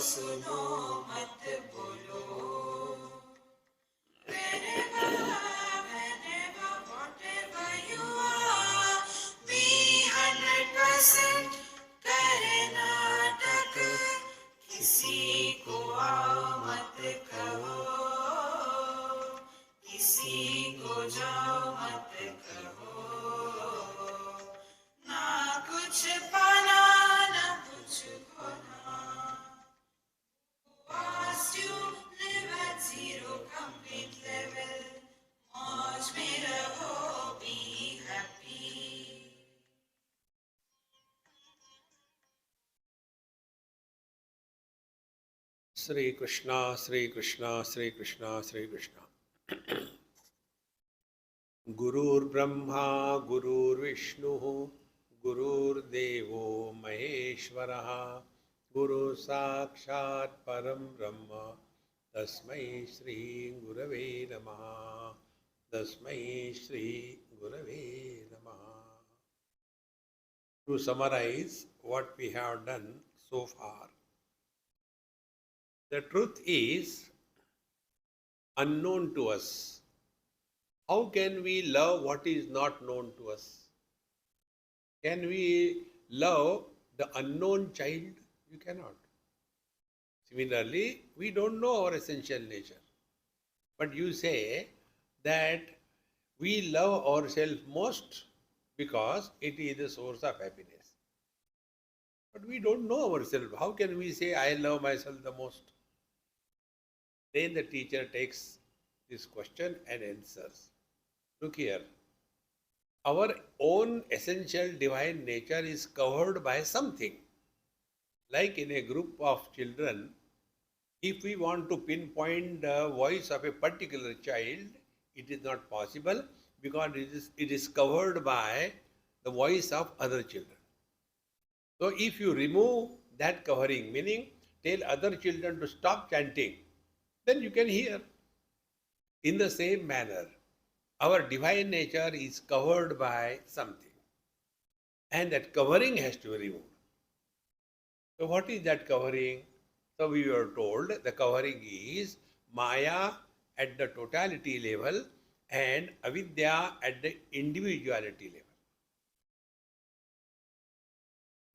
सुनो मत बोलो. Whenever, whatever you are, be 100% करे नाटक. किसी को आओ मत कहो, किसी को जाओ मत कहो. ना कुछ पाना ना कुछ खोना. Asked you live at zero complete level. मौज में रहो, be happy. Sri Krishna, Sri Krishna, Sri Krishna, Sri Krishna. Gurur Brahma, Gurur Vishnu, Gurur Devo Maheshwaraha, Guru Sakshat Param Brahma, Tasmai Shri Gurave Namaha, Tasmai Shri Gurave Namaha. To summarize what we have done so far, the truth is unknown to us. How can we love what is not known to us? Can we love the unknown child? You cannot. Similarly, we don't know our essential nature. But you say that we love ourselves most because it is the source of happiness. But we don't know ourselves. How can we say, I love myself the most? Then the teacher takes this question and answers. Look here. Our own essential divine nature is covered by something. Like in a group of children, if we want to pinpoint the voice of a particular child, it is not possible because it is covered by the voice of other children. So if you remove that covering, meaning tell other children to stop chanting, then you can hear. In the same manner, our divine nature is covered by something, and that covering has to be removed. So what is that covering? So we were told the covering is Maya at the totality level and Avidya at the individuality level.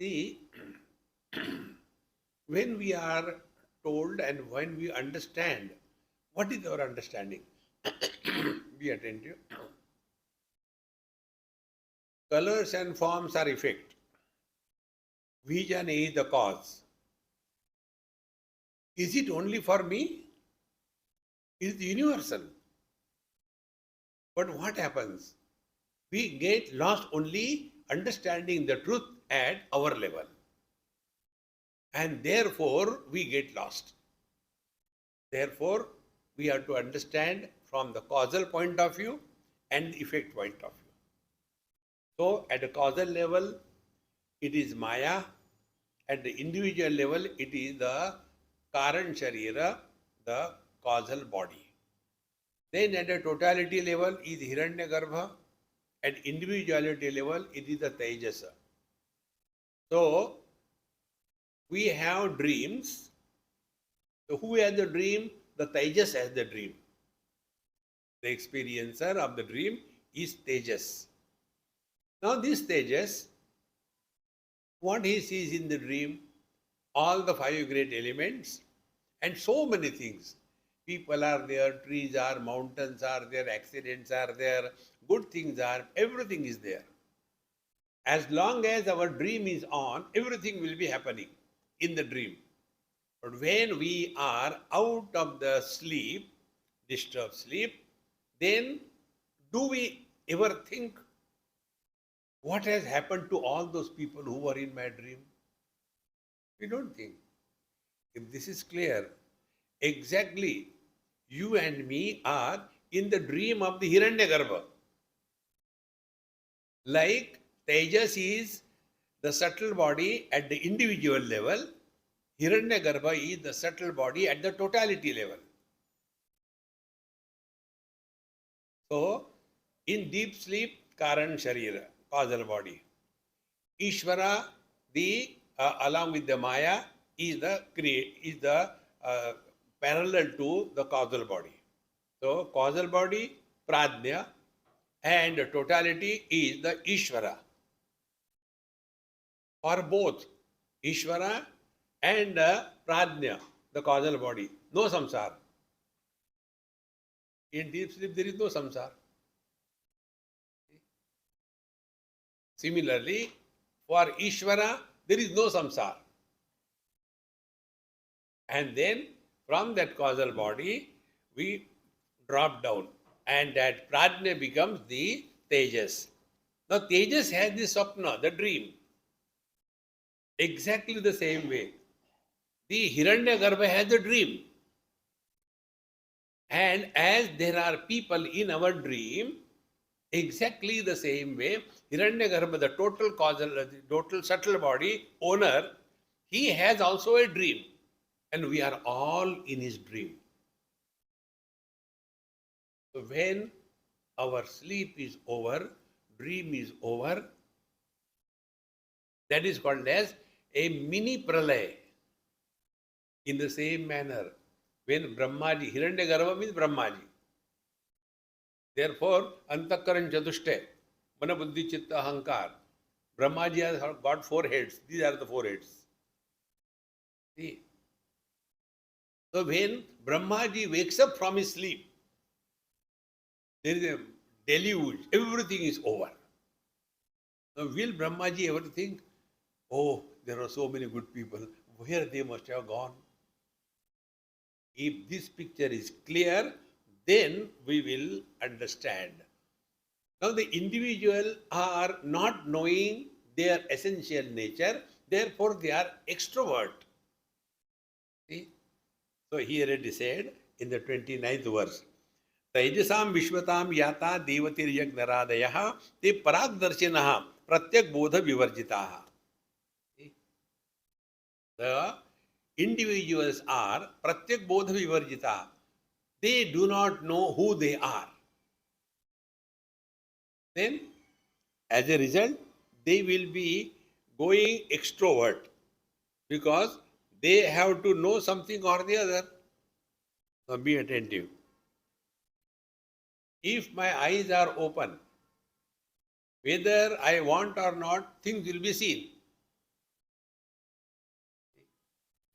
See, when we are told and when we understand, what is our understanding? Be attentive. Colors and forms are effect. Vision is the cause. Is it only for me? It is universal. But what happens? We get lost only understanding the truth at our level. And therefore, we get lost. Therefore, we have to understand from the causal point of view and the effect point of view. So, at the causal level, it is Maya. At the individual level, it is the Karan Sharira, the causal body. Then at the totality level is Hiranyagarbha. At individuality level, it is the Tejasa. So, we have dreams. So, who has the dream? The Tejas has the dream. The experiencer of the dream is Tejas. Now, this Tejas, what he sees in the dream, all the five great elements and so many things. People are there, trees are, mountains are there, accidents are there, good things are, everything is there. As long as our dream is on, everything will be happening in the dream. But when we are out of the sleep, disturbed sleep, then do we ever think what has happened to all those people who were in my dream? We don't think. If this is clear, exactly you and me are in the dream of the Hiranyagarbha. Like Tejas is the subtle body at the individual level, Hiranyagarbha is the subtle body at the totality level. So, in deep sleep, Karan Sharira, causal body. Ishvara, along with the Maya, is the parallel to the causal body. So causal body, Pradnya, and totality is the Ishvara. For both Ishvara and Pradnya, the causal body, no samsara. In deep sleep, there is no samsara. Similarly, for Ishvara, there is no samsara. And then from that causal body, we drop down. And that Pradnya becomes the Tejas. Now, Tejas has the Swapna, the dream. Exactly the same way. The Hiranyagarbha has a dream. And as there are people in our dream, exactly the same way, Hiranyagarbha, the total causal, the total subtle body owner, he has also a dream. And we are all in his dream. So when our sleep is over, dream is over, that is called as a mini pralay. In the same manner, when Brahmaji, Hiranyagarbha means Brahmaji. Therefore, Antakaran Chatushte, Mana Buddhi Chitta Ahankar. Brahmaji has got 4 heads. These are the 4 heads. See? So when Brahmaji wakes up from his sleep, there is a deluge, everything is over. Now will Brahmaji ever think, oh, there are so many good people, where they must have gone? If this picture is clear, then we will understand. Now the individual are not knowing their essential nature, therefore they are extrovert. See? So here it is said in the 29th verse, Taijasam Vishwatam Yata Devatir Yagnaradayaha Te Paragdarshinaha Pratyak Bodha Vivarjitaha. The individuals are Pratyak Bodha Vivarjita. They do not know who they are. Then, as a result, they will be going extrovert because they have to know something or the other. So be attentive. If my eyes are open, whether I want or not, things will be seen.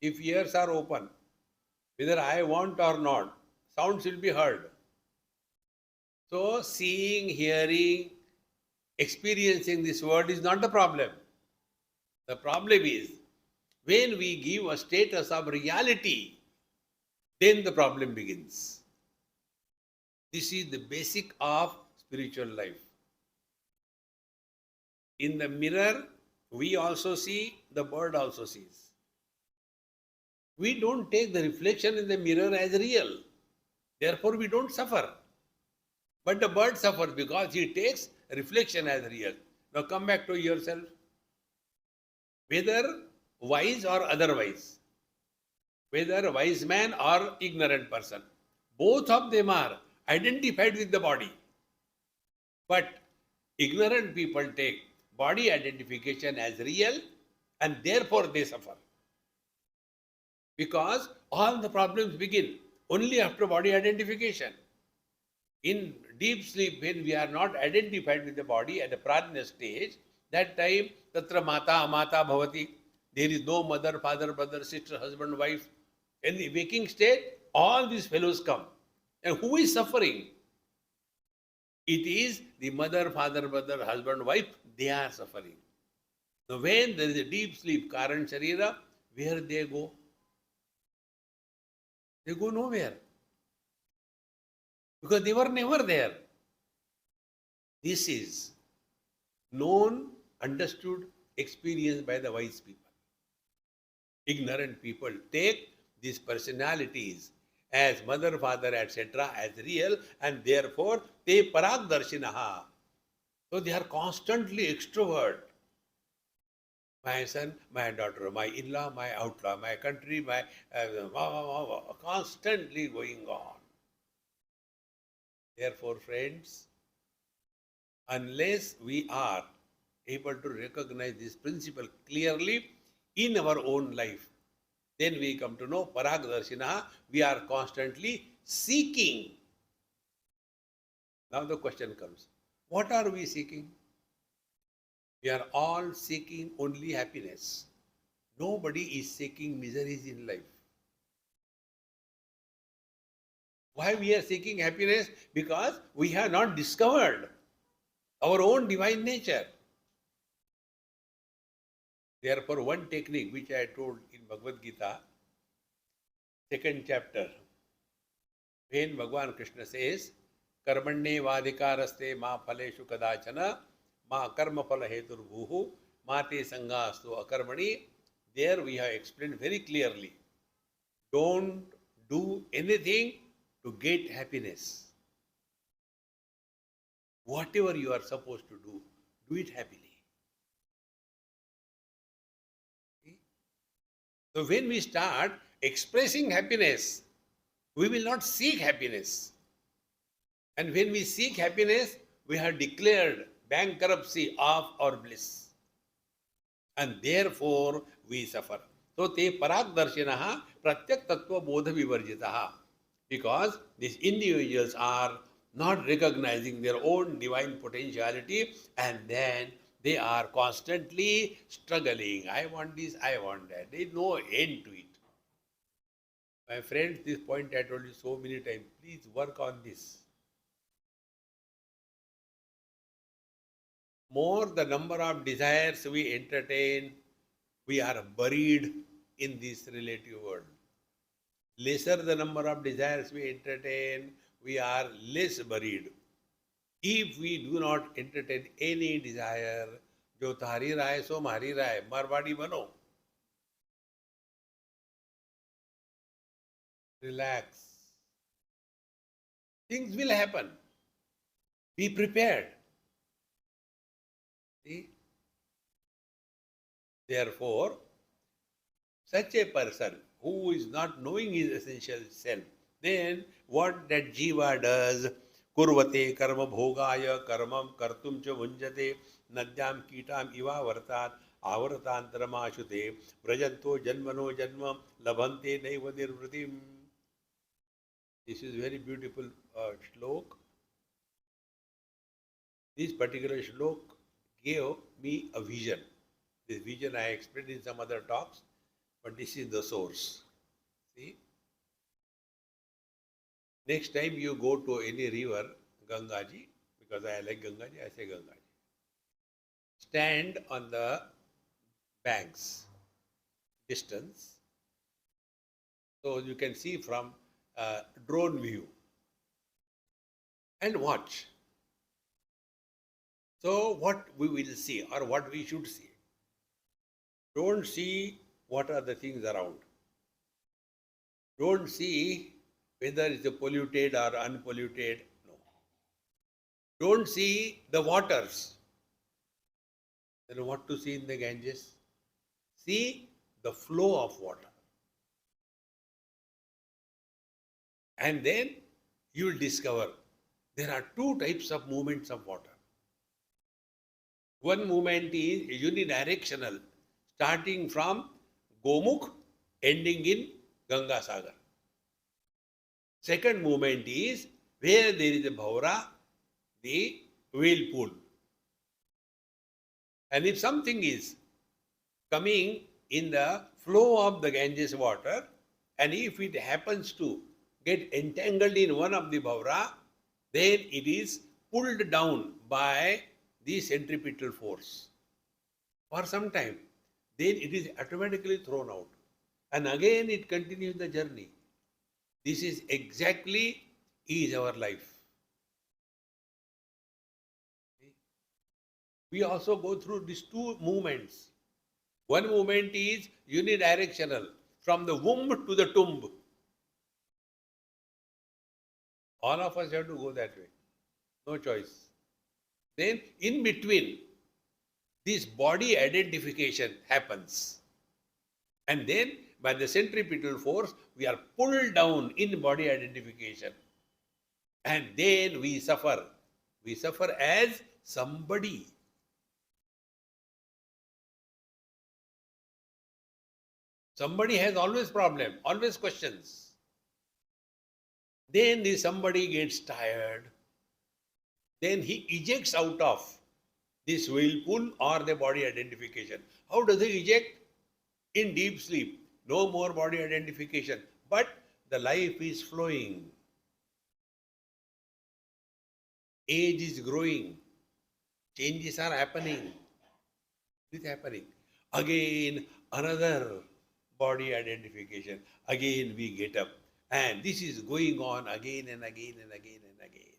If ears are open, whether I want or not, sounds will be heard. So seeing, hearing, experiencing this world is not the problem. The problem is when we give a status of reality, then the problem begins. This is the basic of spiritual life. In the mirror, we also see, the bird also sees. We don't take the reflection in the mirror as real. Therefore, we don't suffer. But the bird suffers because he takes reflection as real. Now come back to yourself. Whether wise or otherwise, whether a wise man or ignorant person, both of them are identified with the body. But ignorant people take body identification as real and therefore they suffer. Because all the problems begin only after body identification. In deep sleep, when we are not identified with the body at the pradnya stage, that time tatra mata amata bhavati. There is no mother, father, brother, sister, husband, wife. In the waking state, all these fellows come. And who is suffering? It is the mother, father, brother, husband, wife, they are suffering. So when there is a deep sleep, Karan Sharira, where they go? They go nowhere. Because they were never there. This is known, understood, experienced by the wise people. Ignorant people take these personalities as mother, father, etc. as real and therefore they paragdarshinaha. So they are constantly extrovert. My son, my daughter, my in-law, my outlaw, my country, my constantly going on. Therefore, friends, unless we are able to recognize this principle clearly in our own life, Then we come to know Paragdarshina, we are constantly seeking. Now the question comes, what are we seeking? We are all seeking only happiness. Nobody is seeking miseries in life. Why we are seeking happiness? Because we have not discovered our own divine nature. Therefore, one technique which I told in Bhagavad Gita, second chapter, when Bhagavan Krishna says, Karmanye vadikaraste ma phaleshu kadachana ma karma phala heturbuhu ma te sangastu akarmani. There we have explained very clearly. Don't do anything to get happiness. Whatever you are supposed to do it happily. So when we start expressing happiness, we will not seek happiness. And when we seek happiness, we have declared bankruptcy of our bliss. And therefore we suffer. So te paragdarshinaha pratyak tattva bodha vivarjitaha. Because these individuals are not recognizing their own divine potentiality, and then they are constantly struggling. I want this, I want that. There is no end to it. My friends, this point I told you so many times. Please work on this. More the number of desires we entertain, we are buried in this relative world. Lesser the number of desires we entertain, we are less buried. If we do not entertain any desire, जो थारी राय सो मारी राय, मारवाड़ी बनो. Relax. Things will happen. Be prepared. See? Therefore, such a person who is not knowing his essential self, then what that jiva does, kurvate karma bhogaya karmam kartum cha vunjate nadyam kitam iva vartat avartantaramashute vrajanto janmano janmam labhante naiva nirvritim. This is very beautiful shlok. This particular shlok gave me a vision. This vision I explained in some other talks, but this is the source. See? Next time you go to any river, Gangaji, because I like Gangaji, I say Gangaji. Stand on the banks, distance, so you can see from drone view, and watch. So what we will see, or what we should see. Don't see what are the things around. Don't see whether it's polluted or unpolluted. No. Don't see the waters. Then what to see in the Ganges? See the flow of water. And then you will discover there are two types of movements of water. One movement is unidirectional, starting from Gomukh, ending in Ganga Sagar. Second movement is where there is a Bhaura, the whale pool. And if something is coming in the flow of the Ganges water, and if it happens to get entangled in one of the Bhaura, then it is pulled down by the centripetal force for some time. Then it is automatically thrown out. And again it continues the journey. This is exactly is our life. We also go through these two movements. One movement is unidirectional, from the womb to the tomb. All of us have to go that way. No choice. Then in between, this body identification happens. And then by the centripetal force, we are pulled down in body identification. And then we suffer. We suffer as somebody. Somebody has always problem, always questions. Then the somebody gets tired. Then he ejects out of this whirlpool or the body identification. How does he eject? In deep sleep. No more body identification. But the life is flowing. Age is growing. Changes are happening. It is happening. Again, another body identification. Again, we get up. And this is going on again and again and again and again.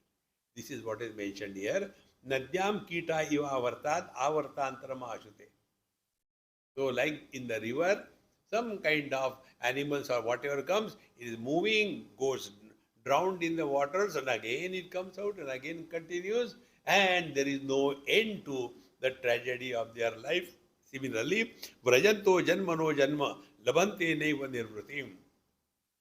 This is what is mentioned here. Nadyam kita iva avartat avartantaram ashute. So, like in the river, some kind of animals or whatever comes, it is moving, goes drowned in the waters, and again it comes out and again continues, and there is no end to the tragedy of their life. Similarly, Vrajanto Janmano Janma Labante Neva Nirvritim.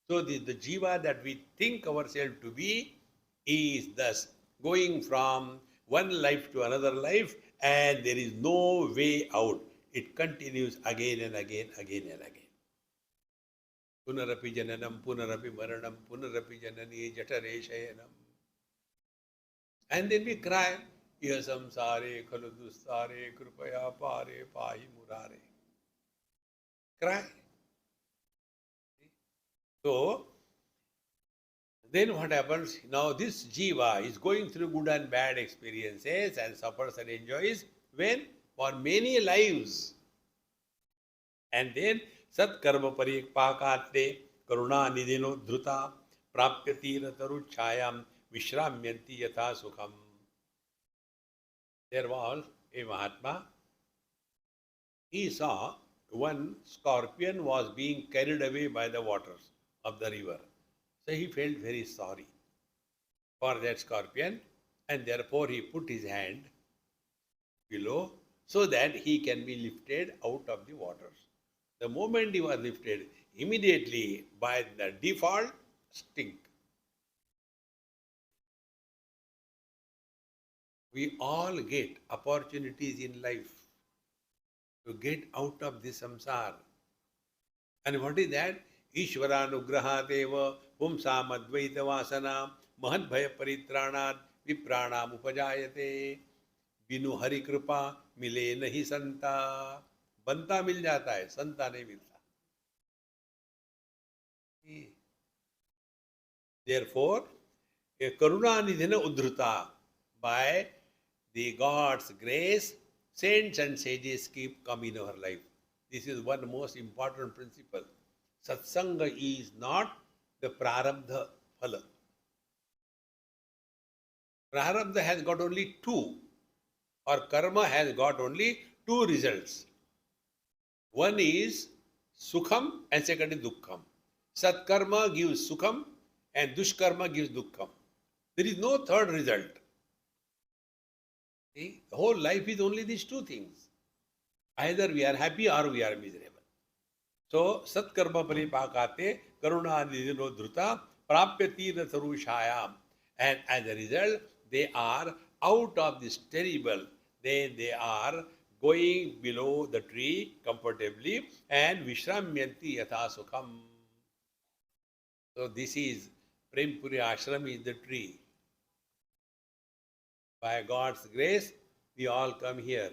So, the jiva that we think ourselves to be is thus going from one life to another life, and there is no way out. It continues again and again, again and again. Punarapi jananam, punarapi maranam, punarapi janani jatare shayanam. And then we cry, Yasam sare khaludustare krupaya pare pahi murare. Cry. So, then what happens? Now this jiva is going through good and bad experiences and suffers and enjoys when? For many lives. And then sat karma parikpakate karuna nidino dhruta prapyati rataru chayam vishramyanti yatha sukham. There was a Mahatma. He saw one scorpion was being carried away by the waters of the river. So he felt very sorry for that scorpion, and therefore he put his hand below so that he can be lifted out of the waters. The moment he was lifted, immediately by the default stink. We all get opportunities in life to get out of this samsara. And what is that? Ishvaranugrahateva pumsam advaita vasana mahadbhaya paritranat vipranam upajayate बिनु हरि कृपा मिले नहीं संता. बनता मिल जाता है, संता नहीं मिलता. Therefore, a karuna nidhina udhrita, by the God's grace, saints and sages keep coming in our life. This is one most important principle. Satsanga is not the prarabdha phala. Prarabdha has got only two, or karma has got only two results. One is sukham and second is dukkham. Satkarma gives sukham and dushkarma gives dukkham. There is no third result. See, the whole life is only these two things. Either we are happy or we are miserable. So, satkarma paripakate karuna nidhino dhruta prapyati ratharushayam. And as a result, they are out of this terrible, then they are going below the tree comfortably and vishramyanti yatha sukham. So this is Prem Puri ashram is the tree. By God's grace, we all come here.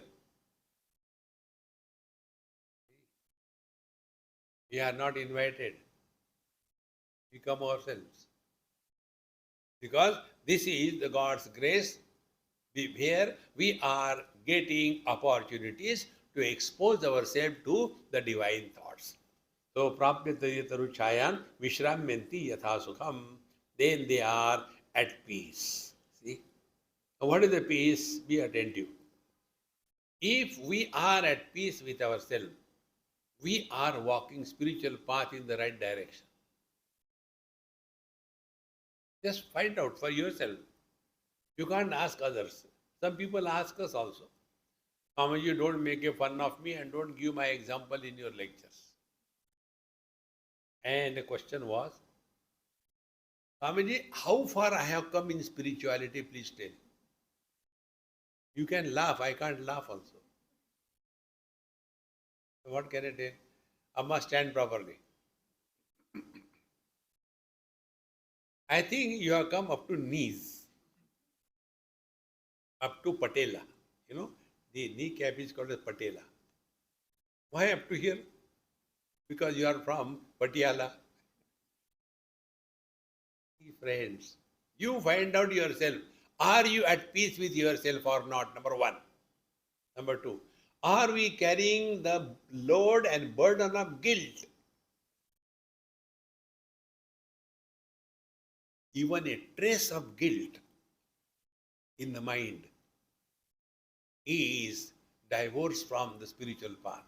We are not invited. We come ourselves. Because this is the God's grace. Here we are getting opportunities to expose ourselves to the divine thoughts. So, prapyatayataru chayan vishramyanti yatha sukham. Then they are at peace. See? Now, what is the peace? Be attentive. If we are at peace with ourselves, we are walking spiritual path in the right direction. Just find out for yourself. You can't ask others. Some people ask us also. Swami, you don't make a fun of me and don't give my example in your lectures. And the question was, Swamiji, how far I have come in spirituality, please tell. You can laugh, I can't laugh also. So what can I tell? Amma, stand properly. I think you have come up to knees, up to patella. You know, the kneecap is called as patella. Why up to here? Because you are from Patiala. Friends, you find out yourself. Are you at peace with yourself or not? Number one. Number two, are we carrying the load and burden of guilt? Even a trace of guilt in the mind is divorced from the spiritual path.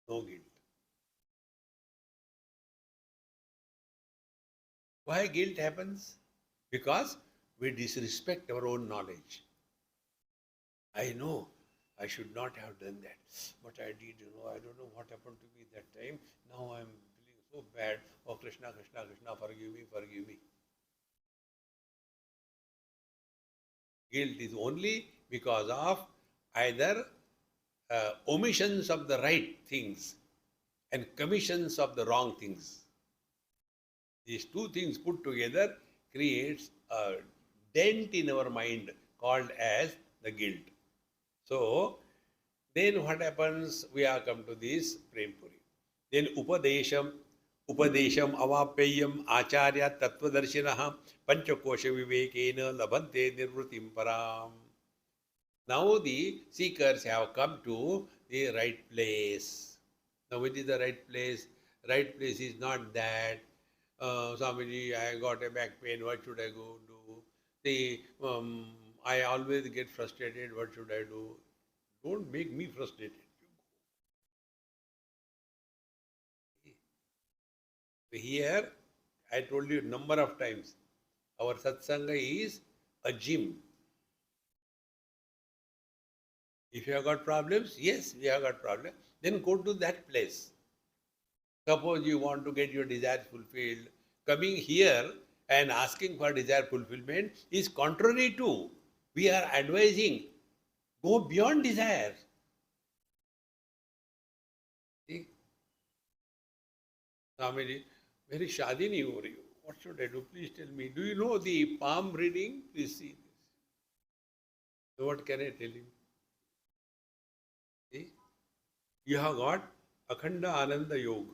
No guilt. Why guilt happens? Because we disrespect our own knowledge. I know I should not have done that, but I did, I don't know what happened to me that time. Now I'm feeling so bad. Oh, Krishna, Krishna, Krishna, forgive me, forgive me. Guilt is only because of either omissions of the right things and commissions of the wrong things. These two things put together creates a dent in our mind called as the guilt. So, then what happens? We are come to this Prem Puri. Then Upadesham avapyayam acharya tattvadarshinaha panchakosha vivekena labhante nirvritim param. Now the seekers have come to the right place. Now what is the right place? Right place is not that, Swamiji, I got a back pain, what should I go do? See, I always get frustrated, what should I do? Don't make me frustrated. Here, I told you a number of times, our satsanga is a gym. If you have got problems, yes, we have got problems, then go to that place. Suppose you want to get your desires fulfilled, coming here and asking for desire fulfillment is contrary to, we are advising, go beyond desire. See? Swamiji, very shadi nahi ho rahi ho. What should I do? Please tell me. Do you know the palm reading? Please see this. So what can I tell you? See? You have got Akhanda Ananda Yoga.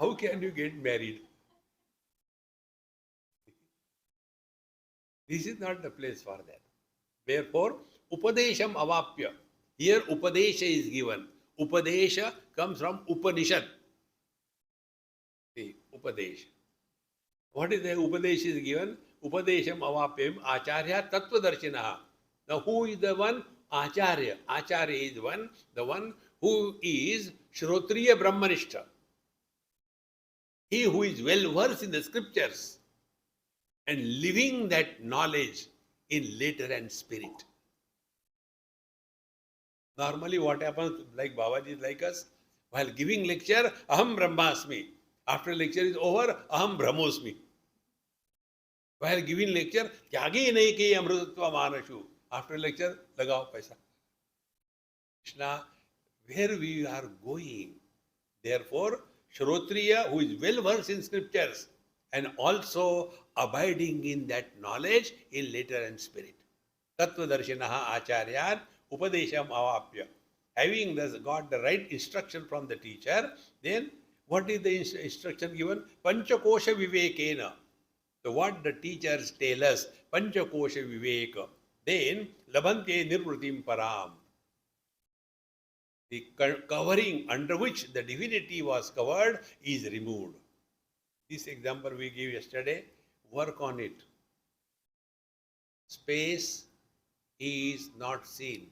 How can you get married? This is not the place for that. Therefore, Upadesham Avapya. Here Upadesha is given. Upadesha comes from Upanishad. See, Upadesha. What is the Upadesha is given? Upadesham Avapyam Acharya Tattva Darshinaha. Now who is the one? Acharya. Acharya is the one who is Shrotriya Brahmanishta. He who is well versed in the scriptures and living that knowledge in letter and spirit. Normally what happens, like Babaji is like us, while giving lecture, Aham Brahmasmi. After lecture is over, Aham Brahmosmi. While giving lecture, Tyage nahi ke amrutva manashu. After lecture, lagao paisa. Krishna, where we are going. Therefore, Shrotriya, who is well versed in scriptures and also abiding in that knowledge in letter and spirit. Tattva Darshinaha Acharyan Upadesham Avapya. Having thus got the right instruction from the teacher, then what is the instruction given? Panchakosha Vivekena. So what the teachers tell us, Panchakosha Viveka. Then Labhante Nirvritim Param. The covering under which the divinity was covered is removed. This example we gave yesterday, work on it. Space is not seen,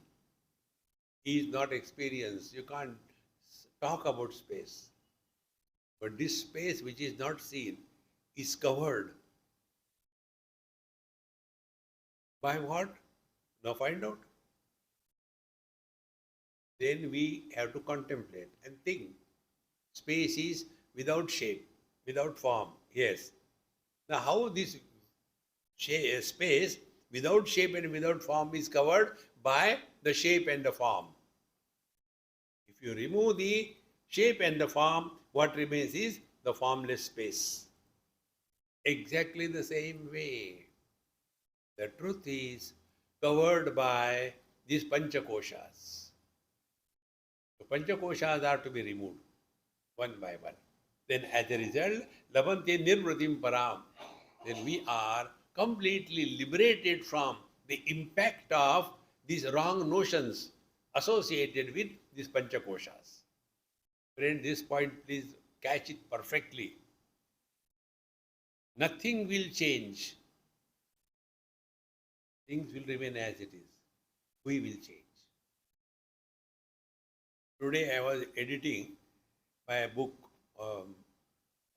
is not experienced. You can't talk about space. But this space which is not seen is covered. By what? Now find out. Then we have to contemplate and think. Space is without shape, without form. Yes. Now how this space without shape and without form is covered? By the shape and the form. If If you remove the shape and the form, what remains is the formless space. Exactly the same way, the truth is covered by these panchakoshas. The panchakoshas are to be removed one by one. Then as a result, labante nirvritim param. Then we are completely liberated from the impact of these wrong notions associated with these panchakoshas. Friend, this point please catch it perfectly. Nothing will change. Things will remain as it is. We will change. Today I was editing my book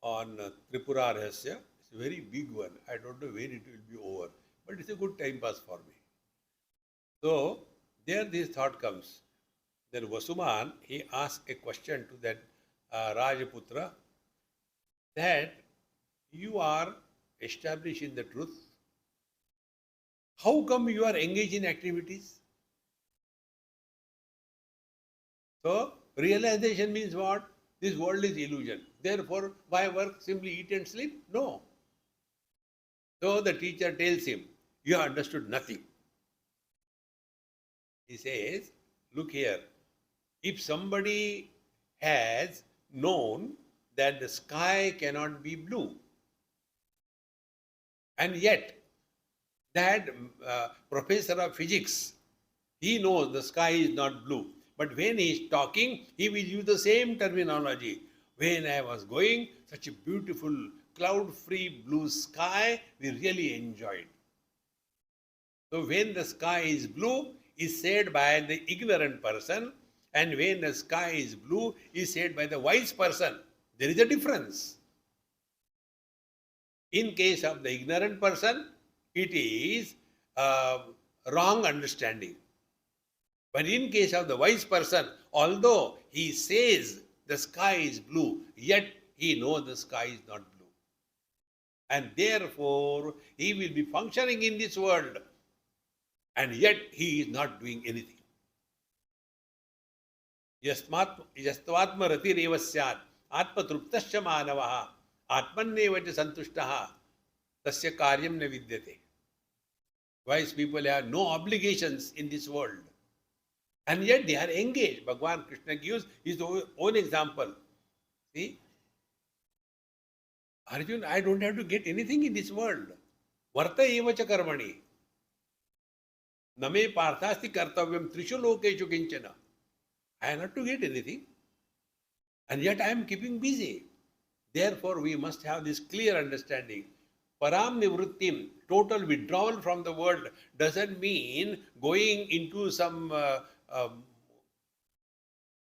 on Tripura Rahasya. It's a very big one. I don't know when it will be over, but it's a good time pass for me. So there this thought comes. Then Vasuman, he asked a question to that Rajaputra that you are established in the truth. How come you are engaged in activities? So realization means what? This world is illusion. Therefore, why work? Simply eat and sleep? No. So the teacher tells him, you have understood nothing. He says, look here, if somebody has known that the sky cannot be blue, and yet that professor of physics, he knows the sky is not blue. But when he is talking, he will use the same terminology. When I was going, such a beautiful cloud-free blue sky, we really enjoyed. So when the sky is blue, is said by the ignorant person, and when the sky is blue, is said by the wise person. There is a difference. In case of the ignorant person, it is wrong understanding. But in case of the wise person, although he says the sky is blue, yet he knows the sky is not blue. And therefore, he will be functioning in this world, and yet he is not doing anything. Yastvatma ratireva syat atma truptasya manavaha atmanneva cha santushtaha tasya karyam na vidyate. Wise people have no obligations in this world. And yet they are engaged. Bhagavan Krishna gives his own example. See? Arjun, I don't have to get anything in this world. Varta eva cha karmani. Name parthasti kartavyam trishu lokeshu kinchana. I am not to get anything. And yet I am keeping busy. Therefore, we must have this clear understanding. Param nivrittim, total withdrawal from the world, doesn't mean going into some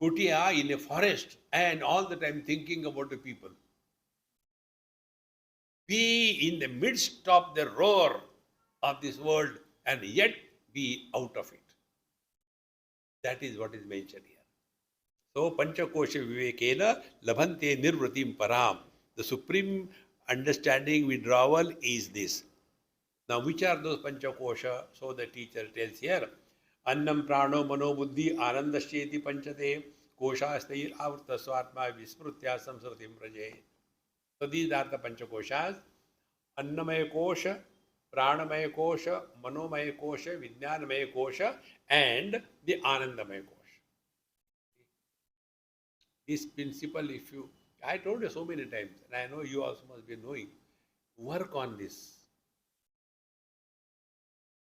kutia in a forest and all the time thinking about the people. Be in the midst of the roar of this world and yet be out of it. That is what is mentioned here. So, Panchakosha Vivekena Labhante Nirvritim Param. The supreme understanding withdrawal is this. Now, which are those Panchakosha? So, the teacher tells here, Annam Prano Mano Buddhi Anandashyeti Panchate Koshastayir Avrta Swatma Visprutya Samsrutim Praje. So, these are the Panchakoshas. Annamaya Kosha, Pranamaya Kosha, Manomaya Kosha, Vijnanamaya Kosha, and the Anandamaya Kosha. This principle, if you, I told you so many times, and I know you also must be knowing, work on this.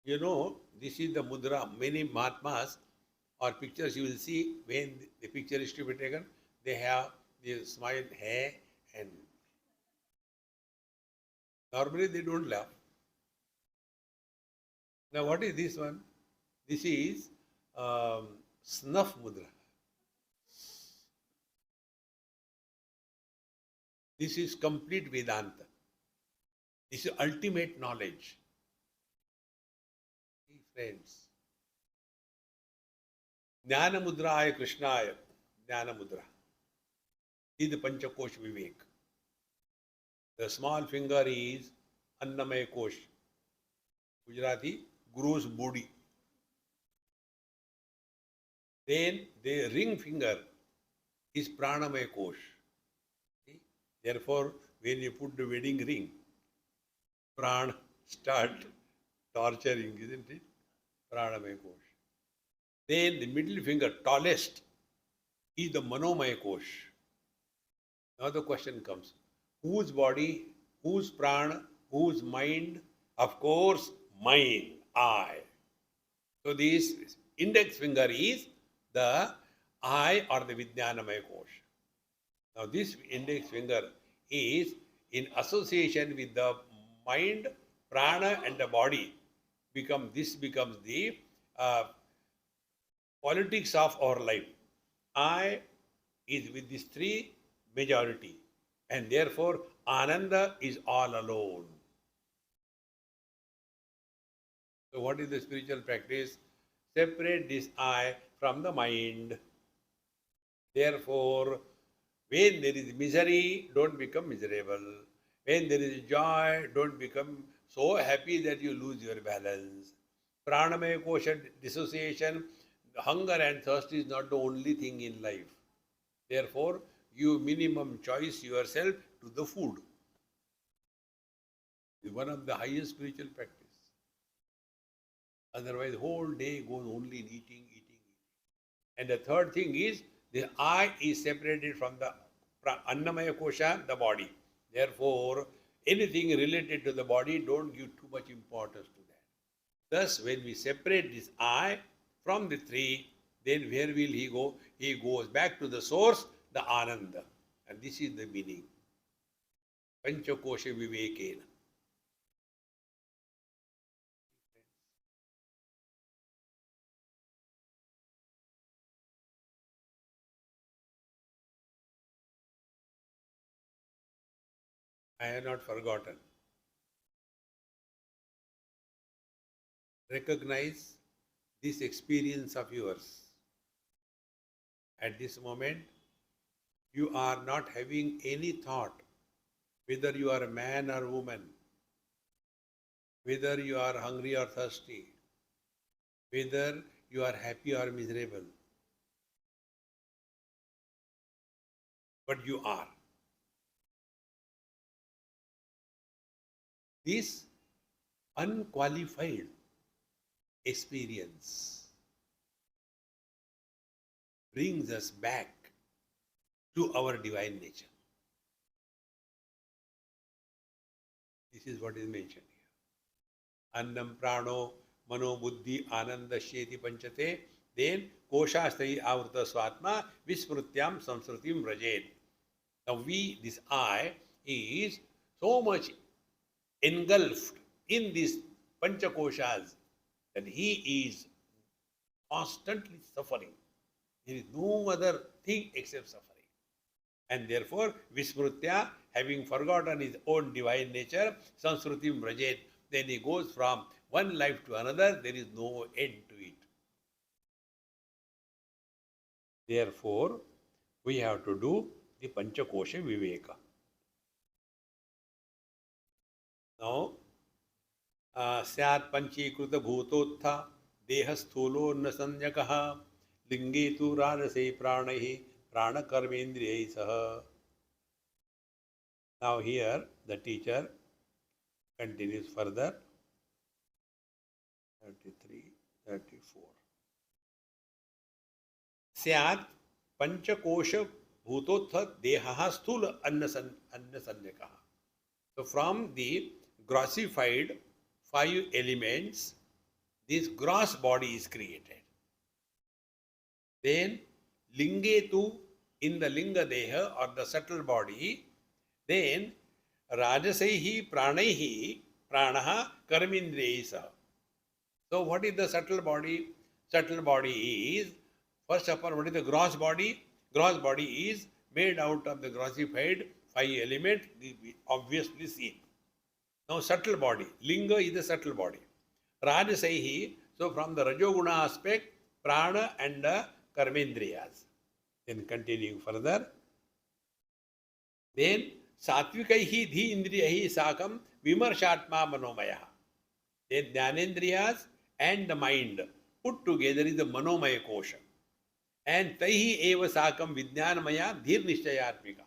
You know, this is the mudra. Many Mahatmas or pictures you will see when the picture is to be taken, they have the smile, hair, and normally they don't laugh. Now, what is this one? This is snuff mudra. This is complete Vedanta. This is ultimate knowledge. Friends, Jnana Mudraya Krishnaya, Jnana Mudra is the Panchakosh Vivek. The small finger is Annamaya Kosh. Gujarati, gross body. Then the ring finger is pranamaya kosh. See? Therefore, when you put the wedding ring, pran start torturing, isn't it? Pranamaya kosh. Then the middle finger, tallest, is the manomaya kosh. Now the question comes, whose body, whose prana, whose mind? Of course, mine, I. So this index finger is the I or the Vijnanamaya kosh. Now this index finger is in association with the mind, prana and the body. This becomes the politics of our life. I is with these three majority, and therefore Ananda is all alone. So what is the spiritual practice? Separate this I from the mind. Therefore, when there is misery, don't become miserable. When there is joy, don't become so happy that you lose your balance. Pranamaya kosha dissociation, hunger and thirst is not the only thing in life. Therefore, give minimum choice yourself to the food. It's one of the highest spiritual practice. Otherwise, whole day goes only in eating, eating, eating. And the third thing is, the I is separated from the Annamaya Kosha, the body. Therefore, anything related to the body, don't give too much importance to that. Thus, when we separate this I from the three, then where will he go? He goes back to the source, the Ananda. And this is the meaning. Panchakosha Vivekena. I have not forgotten. Recognize this experience of yours. At this moment, you are not having any thought whether you are a man or woman, whether you are hungry or thirsty, whether you are happy or miserable. But you are. This unqualified experience brings us back to our divine nature. This is what is mentioned here. Annam prano mano buddhi ananda sheti panchate, then koshastai avrta swatma vismrutyam samsrutim vrajet. Now this I is so much engulfed in these panchakoshas that he is constantly suffering. There is no other thing except suffering. And therefore, Vismrutya, having forgotten his own divine nature, Sansrutim Vrajet, then he goes from one life to another, there is no end to it. Therefore, we have to do the Panchakosha Viveka. Now, Syat Panchikruta Bhutotha Deha Sthulo Nasanyakaha Linge tu Rajase Pranahi Prana Karmendriyai Saha. Now here the teacher continues further. 33, 34. Syat Panchakosha Bhutotha Deha Sthula Annasanyakaha. So from the grossified 5 elements, this gross body is created. Then Lingetu, in the Linga Deha or the subtle body, then Rajasaihi Pranaihi Pranaha Karmindriyasa. So what is the subtle body? Subtle body is, first of all, what is the gross body? Gross body is made out of the grossified 5 elements, we obviously see. Now subtle body, Linga is the subtle body. Rajasaihi, so from the Rajoguna aspect, Prana and Karmendriyas. Then continuing further. Then Satvikaihi Dhi Indriyahi Sakam Vimarshatma Manomaya. Then Jnanendriyas and the mind put together is the Manomaya Kosha. And Taihi eva sakam vijnanamaya dhir nishchayatmika.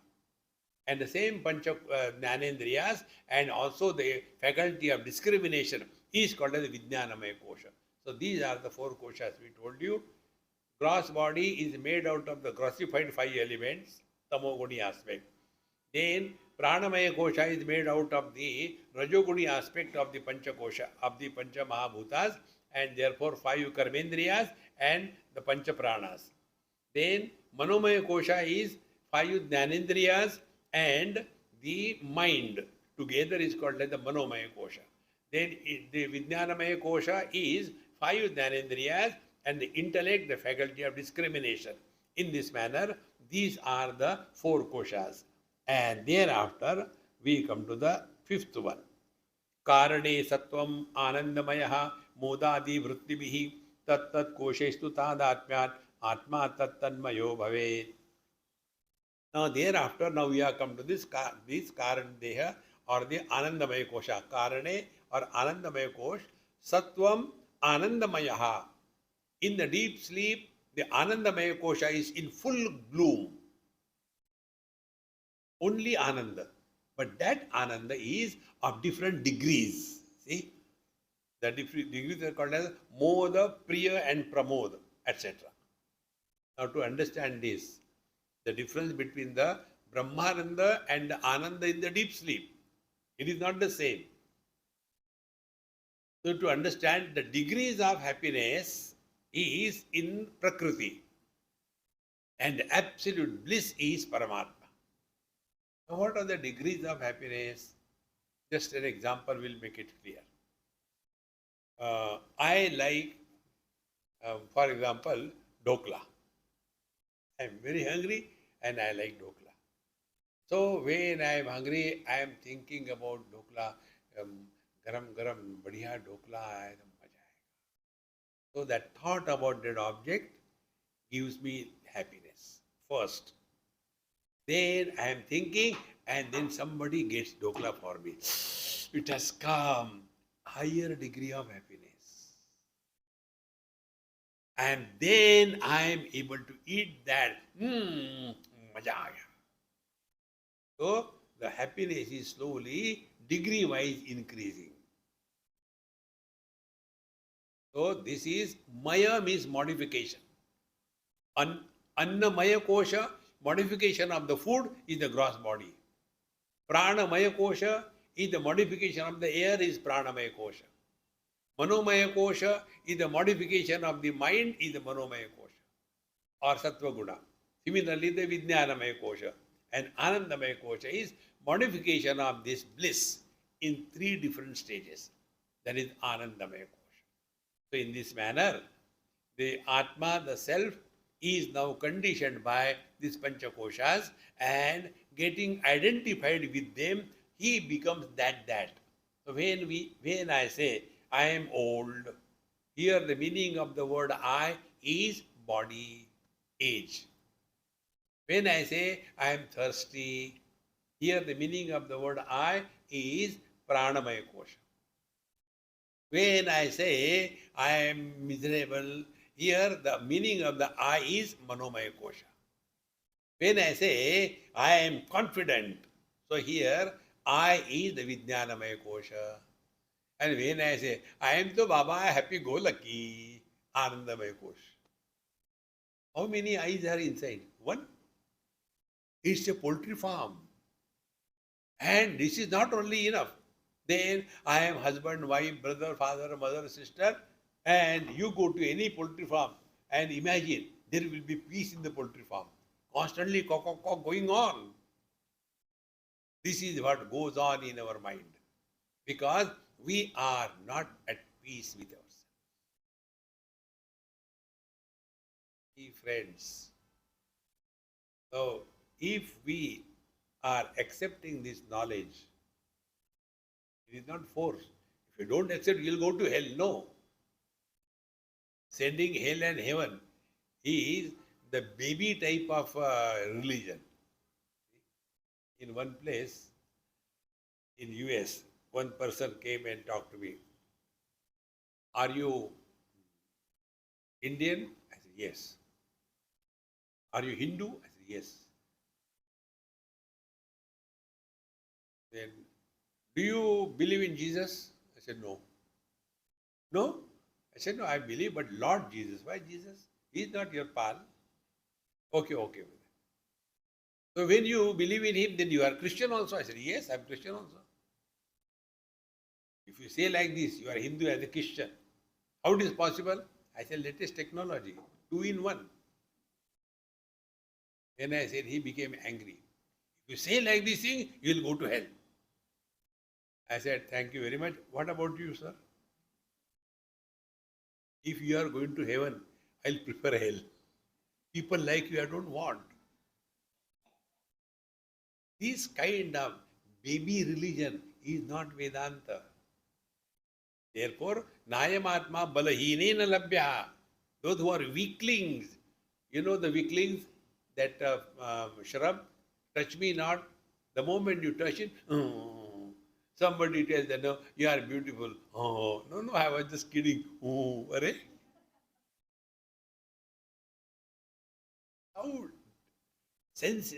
And the same pancha jnanendriyas and also the faculty of discrimination is called as the vijnanamaya kosha. So these are the four koshas we told you. Gross body is made out of the grossified five elements, tamoguni aspect. Then pranamaya kosha is made out of the rajoguni aspect of the pancha kosha, of the pancha mahabhutas, and therefore five karmendriyas and the pancha pranas. Then manomaya kosha is five jnanendriyas and the mind together is called as the manomaya kosha. Then the vijnanamaya kosha is five jnanendriyas and the intellect, the faculty of discrimination. In this manner, these are the four koshas. And thereafter, we come to the fifth one. Karane sattvam anandamaya modadi vrittibihi tat tat koshestu tadatmyat atma tat tanmayo bhavet. Now thereafter, now we have come to this Karan Deha or the Anandamaya Kosha. Karane or Anandamaya Kosh. Sattvam Anandamayaha. In the deep sleep, the Anandamaya Kosha is in full bloom. Only Ananda. But that Ananda is of different degrees. See? The different degrees are called as Moda, Priya and Pramoda, etc. Now to understand this, the difference between the Brahmananda and the Ananda in the deep sleep, it is not the same. So to understand the degrees of happiness is in Prakriti and absolute bliss is Paramatma. Now what are the degrees of happiness? Just an example will make it clear. I like, for example, dokla. I am very hungry and I like dokla. So when I am hungry, I am thinking about dokla, garam garam, badhiya dokla, maja aayega. So that thought about that object gives me happiness first. Then I am thinking and then somebody gets dokla for me. It has come higher degree of happiness. And then I am able to eat that. Maja aaya. So the happiness is slowly, degree-wise increasing. So this is Maya means modification. Annamaya kosha, modification of the food is the gross body. Pranamaya kosha is the modification of the air is pranamaya kosha. Manomaya kosha is the modification of the mind is the manomaya kosha or sattva guna. Similarly, the vijnanamaya kosha and anandamaya kosha is modification of this bliss in three different stages. That is anandamaya kosha. So in this manner, the Atma, the self, is now conditioned by these pancha koshas and getting identified with them, he becomes that. So when I say I am old, here the meaning of the word I is body, age. When I say I am thirsty, here the meaning of the word I is pranamaya kosha. When I say I am miserable, here the meaning of the I is manomaya kosha. When I say I am confident, so here I is the vijnanamaya kosha. And when I say I am to Baba happy-go-lucky, anandamaya kosha. How many eyes are inside? One. It's a poultry farm. And this is not only enough. Then I am husband, wife, brother, father, mother, sister, and you go to any poultry farm and imagine there will be peace in the poultry farm. Constantly cock going on. This is what goes on in our mind. Because we are not at peace with ourselves. Friends, so if we are accepting this knowledge, it is not force. If you don't accept, you'll go to hell. No. Sending hell and heaven is the baby type of religion. In one place, in US, one person came and talked to me. Are you Indian? I said, yes. Are you Hindu? I said, yes. Then, do you believe in Jesus? I said, no. No? I said, no, I believe, but Lord Jesus. Why Jesus? He is not your pal. Okay, okay. So when you believe in him, then you are Christian also. I said, yes, I am Christian also. If you say like this, you are Hindu as a Christian. How it is possible? I said, latest technology, 2 in 1. When I said, he became angry. If you say like this thing, you will go to hell. I said, thank you very much. What about you, sir? If you are going to heaven, I'll prefer hell. People like you, I don't want. This kind of baby religion is not Vedanta. Therefore, Nayamatma Balahinena Labhya. Those who are weaklings, you know the weaklings, that shrub, touch me not. The moment you touch it, somebody tells them, no, you are beautiful. Oh, no, no, I was just kidding. Oh, arre. How sense,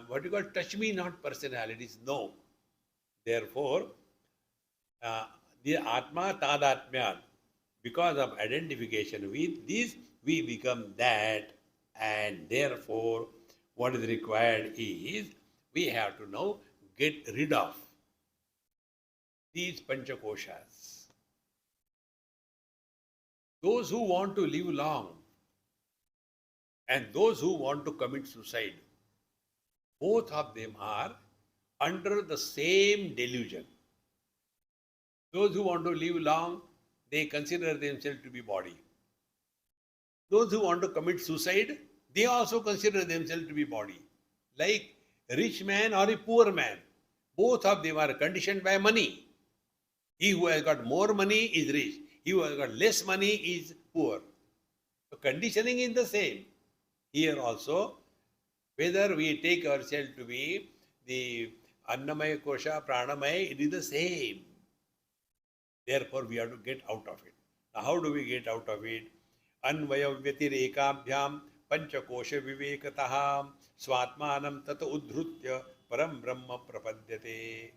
what you call touch me not personalities? No. Therefore, uh, the Atma Tadatmyan, because of identification with this, we become that, and therefore, what is required is we have to now get rid of these panchakoshas. Those who want to live long and those who want to commit suicide, both of them are under the same delusion. Those who want to live long, they consider themselves to be body. Those who want to commit suicide, they also consider themselves to be body. Like a rich man or a poor man, both of them are conditioned by money. He who has got more money is rich. He who has got less money is poor. So conditioning is the same. Here also, whether we take ourselves to be the Annamaya Kosha, Pranamaya, it is the same. Therefore, we have to get out of it. Now, how do we get out of it? Anvaya Vyatirekaabhyam Panchakosha Vivekataha Swatmanam Tata Udhrutya Param Brahma Prapadyate.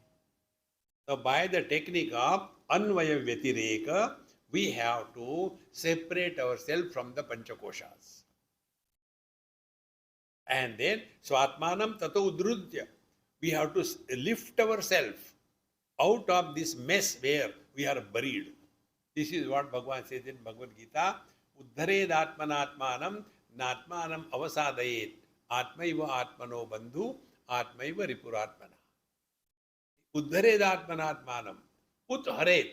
Now, by the technique of Anvaya Vyatireka, we have to separate ourselves from the Panchakoshas. And then Swatmanam Tata Udhrutya. We have to lift ourselves out of this mess where we are buried. This is what Bhagavan says in Bhagavad Gita. Uddhared atmanatmanam natmanam avasadayet atmaiva atmano bandhu atmaiva ripuratmana. Uddhared atmanatmanam. Put haret.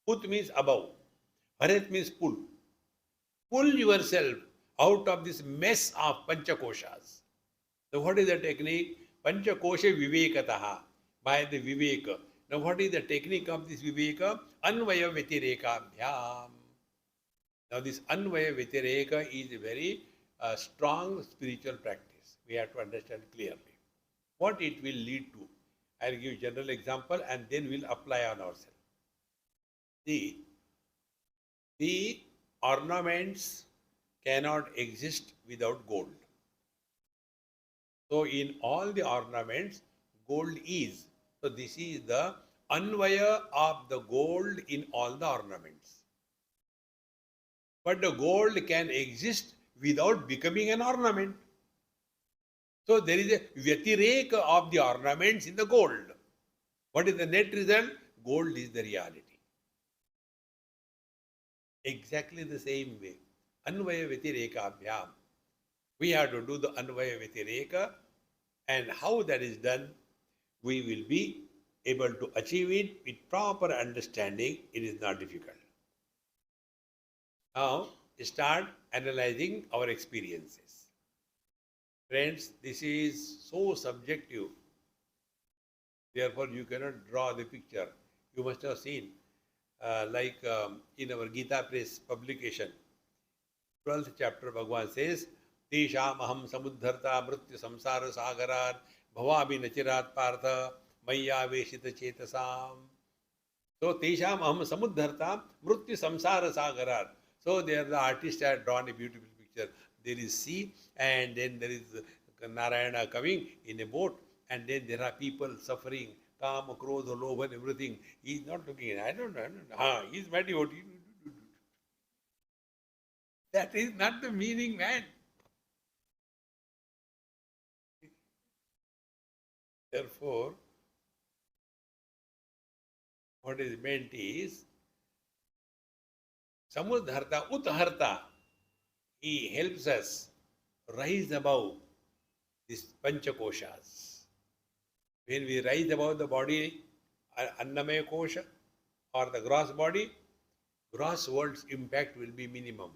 Put means above. Haret means pull. Pull yourself out of this mess of panchakoshas. So what is the technique? Panchakosha vivekataha. By the viveka. Now what is the technique of this viveka? Anvaya vyatireka. Now this Anvaya Vyatireka is a very strong spiritual practice. We have to understand clearly what it will lead to. I will give general example and then we will apply on ourselves. See, the ornaments cannot exist without gold. So in all the ornaments, gold is. So this is the Anvaya of the gold in all the ornaments. But the gold can exist without becoming an ornament. So there is a Vyatireka of the ornaments in the gold. What is the net result? Gold is the reality. Exactly the same way. Anvaya Vyatireka Abhyam. We have to do the Anvaya Vyatireka, and how that is done, we will be able to achieve it with proper understanding. It is not difficult. Now, start analyzing our experiences. Friends, this is so subjective. Therefore, you cannot draw the picture. You must have seen, in our Gita Press publication, 12th chapter, Bhagavan says, Tesham aham samuddharta mrityu samsara sagarar bhavami nachirat partha maya veshita chetasam. So, Tesham aham samuddharta mrityu samsara sagarar. So there the artist had drawn a beautiful picture. there is sea, and then there is Narayana coming in a boat, and then there are people suffering, Kama, Krodha, Lobha, and everything. He is not looking at, I don't know. He is mad. That is not the meaning, man. Therefore, what is meant is Samudharta, Utharta. He helps us rise above these Panchakoshas. When we rise above the body, Annamaya Kosha or the gross body, gross world's impact will be minimum.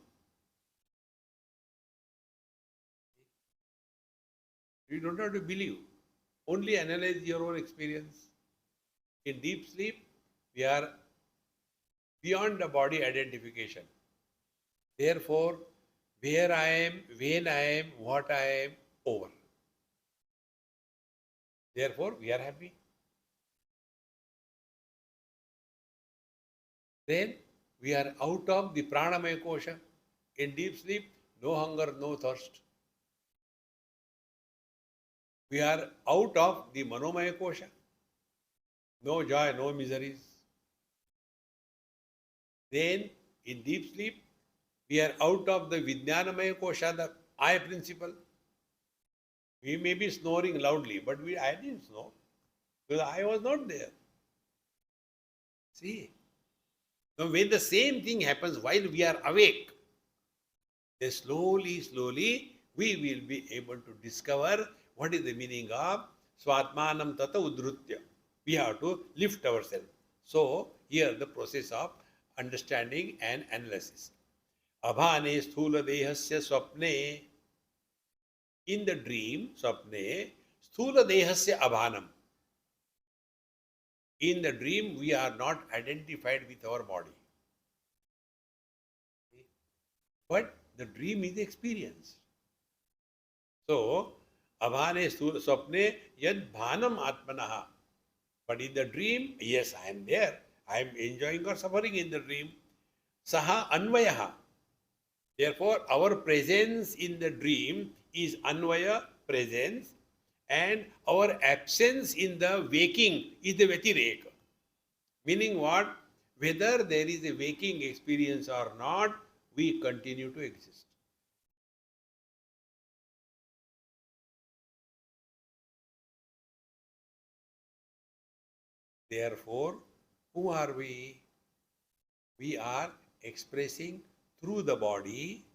You don't have to believe. Only analyze your own experience. In deep sleep, we are beyond the body identification. Therefore, where I am, when I am, what I am, over. Therefore, we are happy. Then we are out of the pranamaya kosha. In deep sleep, no hunger, no thirst. We are out of the manomaya kosha. No joy, no miseries. Then in deep sleep, we are out of the vijnanamaya kosha, the I principle. We may be snoring loudly, but I didn't snore because I was not there. See, now when the same thing happens while we are awake, then slowly, we will be able to discover what is the meaning of Swatmanam Tata Udrutya. We have to lift ourselves. So, here the process of understanding and analysis. Abhane sthula dehasya swapne. In the dream, swapne, sthula dehasya abhanam. In the dream, we are not identified with our body. But the dream is experience. So, abhane swapne yad bhanam atmanaha. But in the dream, yes, I am there. I am enjoying or suffering in the dream. Saha anvayaha. Therefore, our presence in the dream is anvaya, presence, and our absence in the waking is the vyatireka. Meaning what? Whether there is a waking experience or not, we continue to exist. Therefore, who are we? We are expressing through the body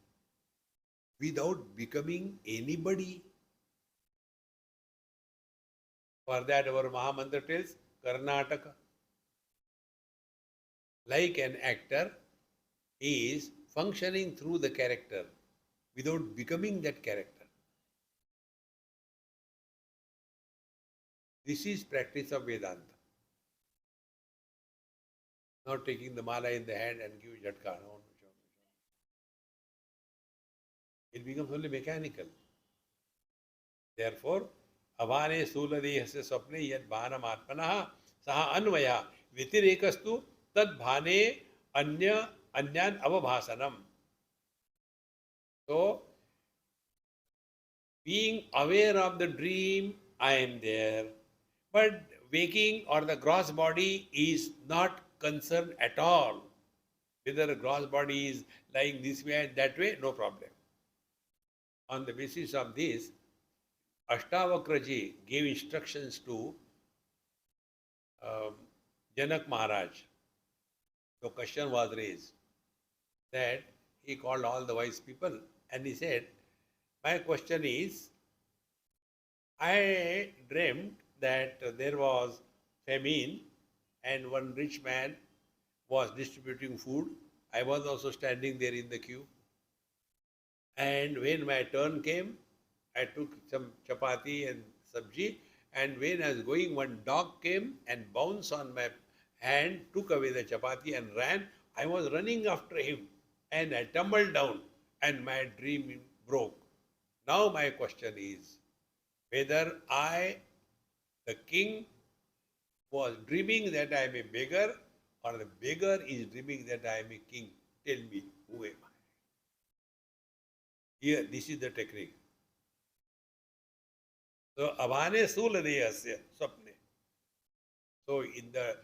without becoming anybody. For that, our Mahamantra tells Karnataka. Like an actor is functioning through the character without becoming that character. This is practice of Vedanta. Not taking the mala in the hand and give jhatka. No. It becomes only mechanical. Therefore, avane suladehasya swapne yad bhanam atmanaha saha anvaya vitirekastu tad bhane anyan avabhasanam. So, being aware of the dream, I am there. But waking or the gross body is not concerned at all. Whether the gross body is lying this way and that way, no problem. On the basis of this, Ashtavakraji gave instructions to Janak Maharaj. The question was raised that he called all the wise people and he said, my question is, I dreamt that there was famine and one rich man was distributing food. I was also standing there in the queue. And when my turn came, I took some chapati and sabji. And when I was going, one dog came and bounced on my hand, took away the chapati and ran. I was running after him and I tumbled down and my dream broke. Now my question is, whether I, the king, was dreaming that I am a beggar or the beggar is dreaming that I am a king. Tell me, who am I? Here, this is the technique. So, avane suladeyasya swapne. So, in the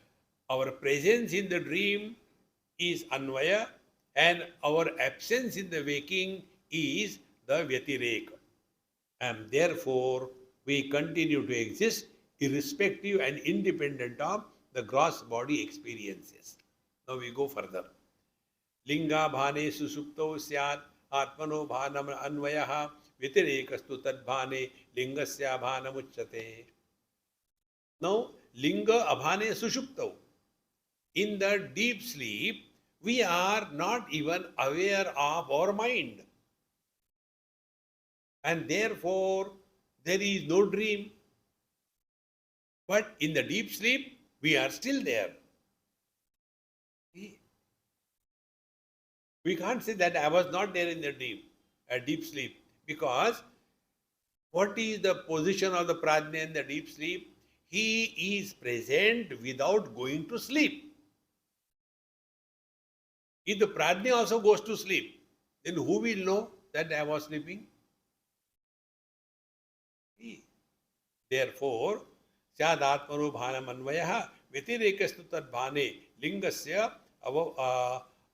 our presence in the dream is anvaya, and our absence in the waking is the vyatireka. And therefore, we continue to exist irrespective and independent of the gross body experiences. Now we go further. Linga bhane susupto syat atmano bhanam anvayah vitirekastu tadbhane lingasya bhanamuchyate. Now, linga abhane sushupto. In the deep sleep, we are not even aware of our mind. And therefore, there is no dream. But in the deep sleep, we are still there. We can't say that I was not there in the deep sleep, because what is the position of the prajna in the deep sleep? He is present without going to sleep. If the prajna also goes to sleep, then who will know that I was sleeping? He. Therefore, Syadatmano bhanam anvayah vyatirekastu tad bhane lingasya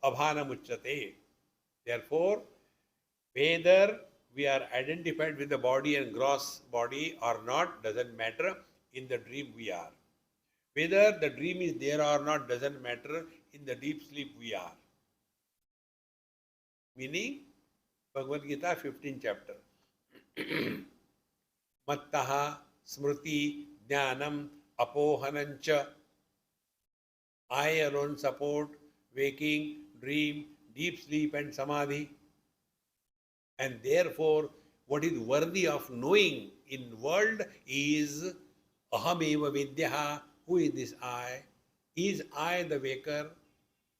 abhanamuchyate. Therefore, whether we are identified with the body and gross body or not doesn't matter. In the dream we are. Whether the dream is there or not doesn't matter. In the deep sleep we are. Meaning, Bhagavad Gita 15th chapter. Mattaha smriti jnanam apohanancha. I alone support waking, dream, deep sleep and samadhi. And therefore, what is worthy of knowing in world is ahameva vidyaha. Who is this I? Is I the waker?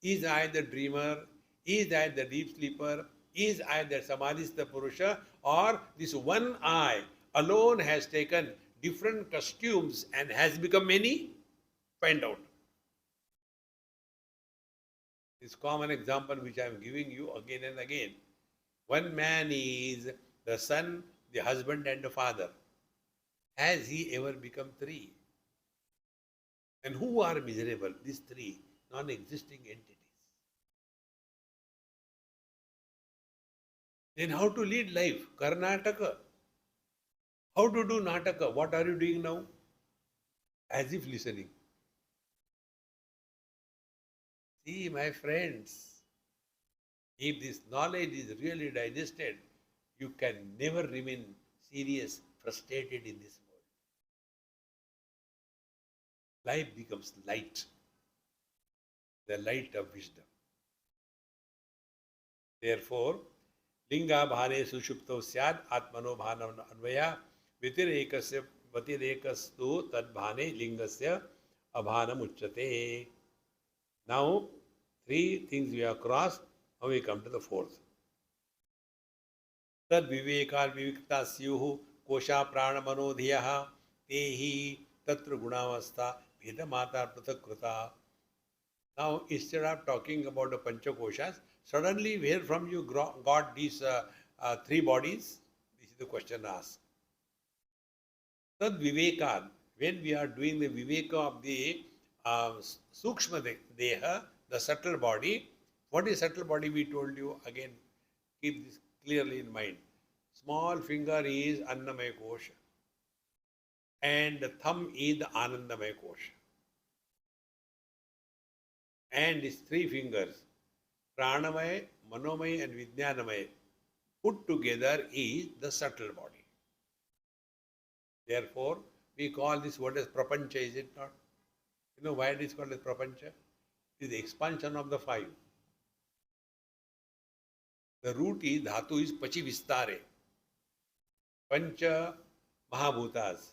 Is I the dreamer? Is I the deep sleeper? Is I the samadhista purusha? Or this one I alone has taken different costumes and has become many? Find out. This common example which I am giving you again and again. One man is the son, the husband and the father. Has he ever become three? And who are miserable? These three non-existing entities. Then how to lead life? Karnataka. How to do Nataka? What are you doing now? As if listening. See, my friends, if this knowledge is really digested, you can never remain serious, frustrated in this world. Life becomes light, the light of wisdom. Therefore, linga bhane sushupto syad atmano bhanam anvaya vitirekasya vatirekastu tad bhane lingasya abhanam uchyate. Now, three things we have crossed. Now we come to the fourth. Tad vivekal vivikta syuhu kosha prana manodhyaha tehi tatra gunavastha vedamata pratakruta. Now, instead of talking about the panchakoshas, suddenly where from you got these three bodies? This is the question asked. Tad vivekal, when we are doing the viveka of the sukshma deha, the subtle body. What is subtle body? We told you again. Keep this clearly in mind. Small finger is Annamaya Kosha, and the thumb is the Anandamaya Kosha. And these three fingers, Pranamaya, Manomaya and Vijnanamaya, put together is the subtle body. Therefore, we call this what is Prapancha, is it not? You know why it is called as Prapancha? It is the expansion of the five. The root is, dhatu is Pachi Vistare. Pancha Mahabhutas,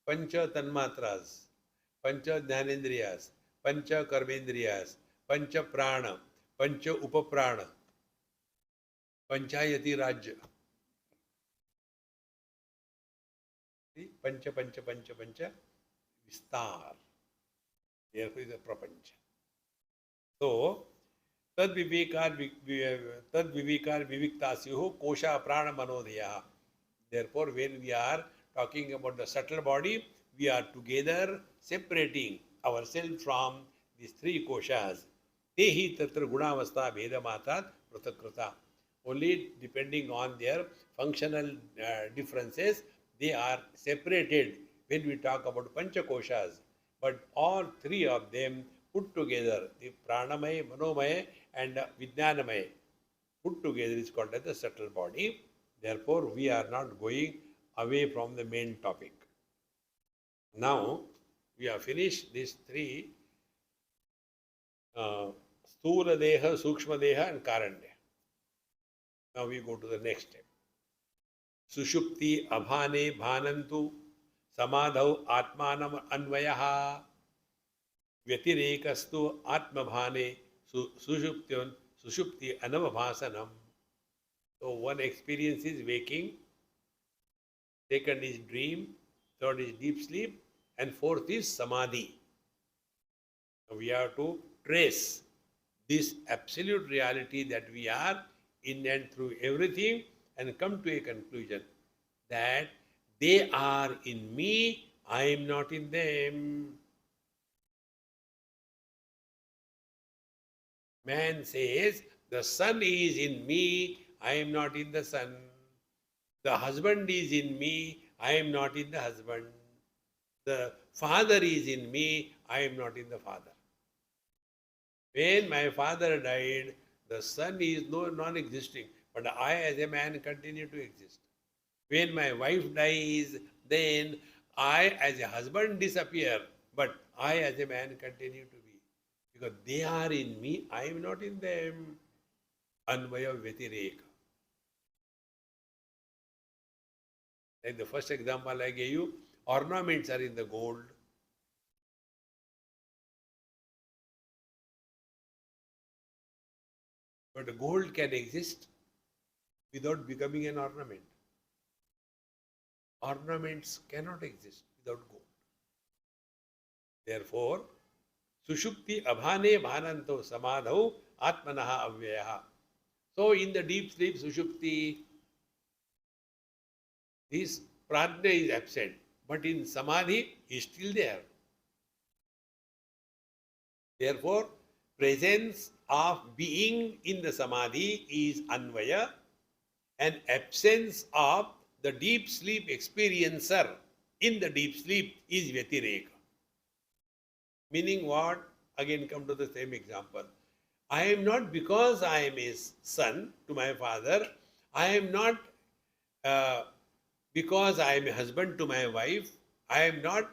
Pancha Tanmatras, Pancha Jnanendriyas, Pancha Karmendriyas, Pancha Prana, Pancha Upaprana, Panchayati Rajya. See? Pancha, Pancha, Pancha, Pancha, Vistar. Therefore is a Prapancha. So, Tad vivekar viviktasyuhu kosha prana manodhya. Therefore, when we are talking about the subtle body, we are together separating ourselves from these three koshas. Tehi tatra gunavastha bhedamatat pratakrita. Only depending on their functional differences, they are separated when we talk about pancha koshas. But all three of them put together, the pranamaya, manomaya, and vijnanamaya, put together is called as the subtle body. Therefore, we are not going away from the main topic. Now, we have finished these three Sthula Deha, Sukshma Deha, and Karanya. Now we go to the next step. Sushupti Abhane Bhanantu Samadhau Atmanam Anvayaha Vyatirekasthu Atmabhane Sushupti Anavabhasanam. So one experience is waking, second is dream, third is deep sleep, and fourth is samadhi. So we have to trace this absolute reality that we are in and through everything and come to a conclusion that they are in me, I am not in them. Man says, the sun is in me, I am not in the sun. The husband is in me, I am not in the husband. The father is in me, I am not in the father. When my father died, the son is non-existing, but I as a man continue to exist. When my wife dies, then I as a husband disappear, but I as a man continue to be. Because they are in me, I am not in them. Anvaya Vyatireka. Like the first example I gave you, ornaments are in the gold. But gold can exist without becoming an ornament. Ornaments cannot exist without gold. Therefore, Sushupti Abhane Bhananto Samadhau Atmanaha Avyaha. So in the deep sleep, Sushupti, this prajna is absent. But in Samadhi, he is still there. Therefore, presence of being in the Samadhi is Anvaya, and absence of the deep sleep experiencer in the deep sleep is Vyatireka. Meaning what? Again come to the same example. I am not because I am a son to my father. I am not because I am a husband to my wife. I am not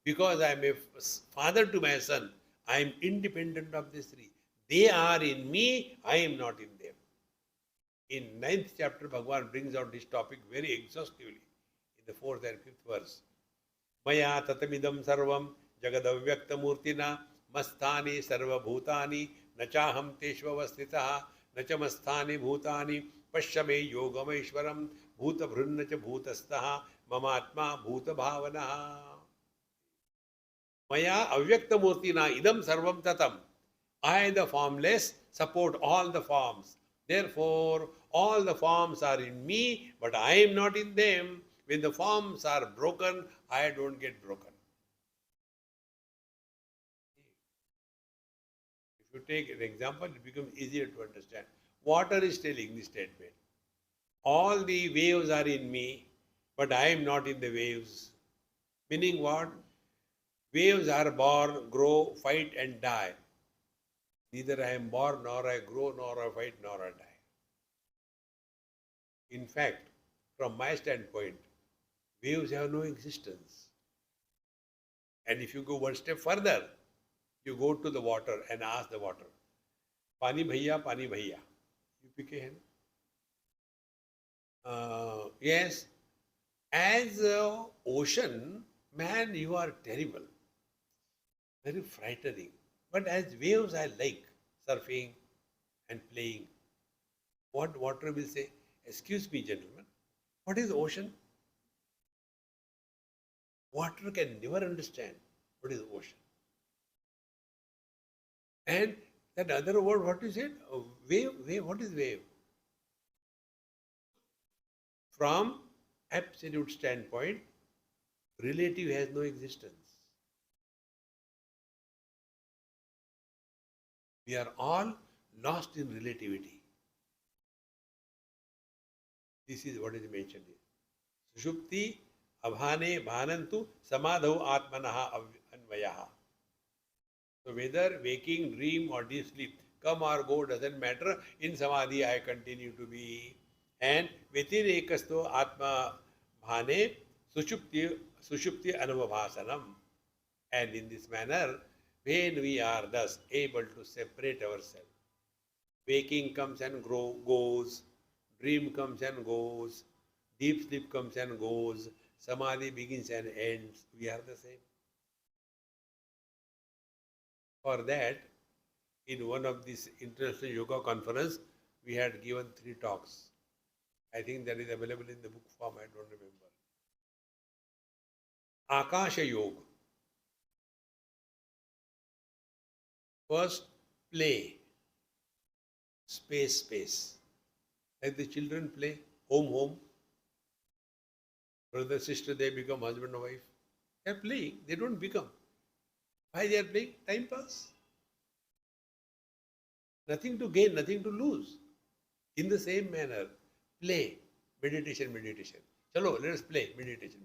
because I am a father to my son. I am independent of these three. They are in me, I am not in them. In 9th chapter, Bhagavan brings out this topic very exhaustively in the 4th and 5th verse. Maya tatamidam sarvam jagadavyaktamurtina masthani sarva bhutani nachaham teshvavastitaha nachamasthani bhutani pashyame yogameshwaram bhuta bhrunnacha bhutastaha mamatma bhuta bhavanaha. Maya avyaktamurtina idam sarvam tatam. I, the formless, support all the forms. Therefore, all the forms are in me, but I am not in them. When the forms are broken, I don't get broken. If you take an example, it becomes easier to understand. Water is telling this statement. All the waves are in me, but I am not in the waves. Meaning what? Waves are born, grow, fight and die. Neither I am born, nor I grow, nor I fight, nor I die. In fact, from my standpoint, waves have no existence. And if you go one step further, you go to the water and ask the water, Pani bhaiya, Pani bhaiya. You pick a hand. Yes, as ocean, man, you are terrible, very frightening. But as waves, I like surfing and playing. What water will say? Excuse me, gentlemen, what is ocean? Water can never understand what is ocean. And That other word, what you said? Wave, what is wave? From absolute standpoint, relative has no existence. We are all lost in relativity. This is what is mentioned here. Sushupti abhane bhanantu samadhau atmanaha anvayaha. So whether waking, dream or deep sleep, come or go doesn't matter. In samadhi I continue to be. And within ekasto atma bhane sushupti anubhasanam. And in this manner, when we are thus able to separate ourselves, waking comes and goes, dream comes and goes, deep sleep comes and goes, samadhi begins and ends, we are the same. For that, in one of these international yoga conference, we had given 3 talks. I think that is available in the book form, I don't remember. Akasha Yoga. First, play. Space. Like the children play, home. Brother, sister, they become husband and wife. They are playing, they don't become. Why they are playing? Time pass. Nothing to gain, nothing to lose. In the same manner, play, meditation. Chalo, let us play, meditation.